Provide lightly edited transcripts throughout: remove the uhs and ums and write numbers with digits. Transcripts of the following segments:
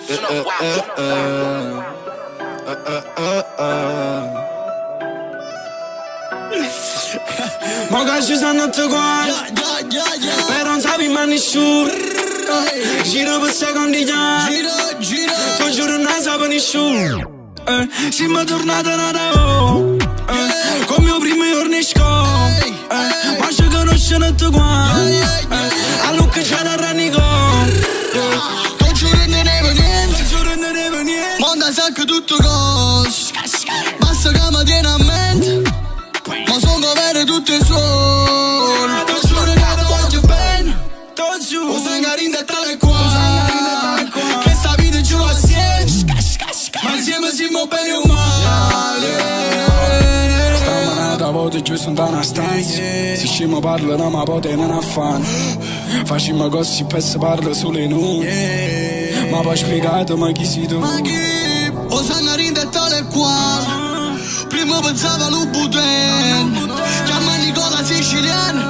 Mo che ci stanno tutti quanti, però non sapi mai nessuno. Giro per secondi già, tu giuro non sapi nessuno. Siamo tornati da lavoro, con mio primo giorno in scuola, ma ci conoscono tutti quanti, a Lucca c'è da Ranico. Tu giuro non ne vedo niente, monta sacco tutto cos, basta che mi tiene a mente, ma sono vero tutto il suono. Tu giuro che ti voglio bene, o sei carina tale qua, che sta vita ci va assieme, ma insieme siamo bene o male. Stamattina voto giù sono da una stanza, se ci mi parlano ma poi non affanno, facciamo così per si parla solo in noi, ma poi spiegato ma chi sei tu? Ma chi? O sei carina tale qua, prima pensava lo buten, chiama Nicola Siciliano,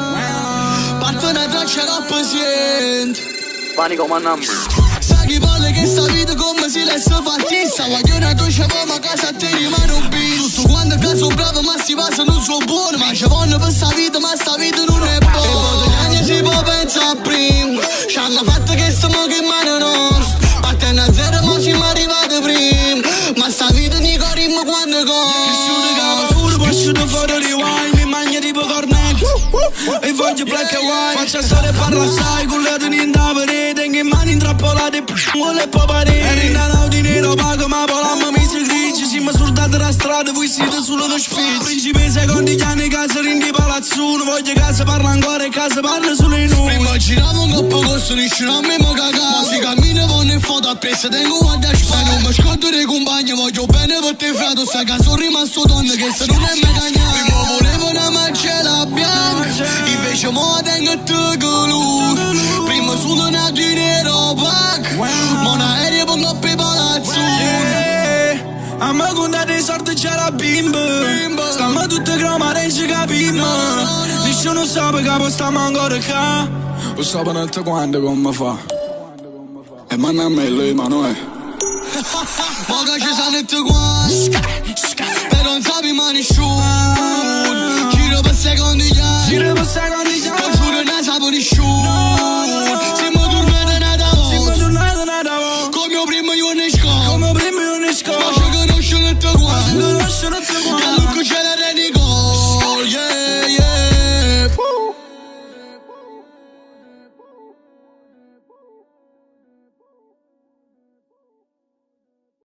parte una traccia troppo paziente. Panico my number. Sai chi parla che sta vita come se lesse fattissa, voglio una doccia ma a casa a te rimane un bis. Tutto quanto che sono bravo ma si passa non sono buono, ma ci voglio per sta vita ma sta vita non è buona. E poi gli anni si può pensare prima, ci hanno fatto che stiamo che mano nostra, partendo a zero ma siamo arrivati prima, ma sta vita ne corriamo quando corre. Pasciuto fuori di wine, mi mangia tipo cornetto e voglio black and white. Faccia storia e parla assai, cullato niente a parete, in mani intrappolate, vuole e poi parete. E rindanao di nero pago, ma poi l'amma mi si grigi, siamo soldati da strada, voi siete solo da spizzo. Principe secondi gli anni, casa rindi palazzuno, voglio casa parla ancora e casa parla solo in noi. Prima giravo un coppo costo, nessuno a me mo cagava, si cammina con il foto appresso, tengo guarda spazio. Non mi scordo dei compagni, voglio bene per te frato, sai che sono rimasto donne che se non è me cagnare. Prima volevo una marcella bianca, invece mo tengo tutto colore. Prima sono nato in Europa, mo un aereo per non per palazzo. A me conta dei sorti c'era bimbo, stiamo tutte cromate e ci capimmo. Nessuno sa perché stiamo ancora qua, lo sapano tutti quanti come fa. E manna a me lui, ma non è. Mo che ci stanno tutti quanti, però non sapi mai nessuno. Giro per secondi già, Giro per secondi già, giuro non sapo nessuno.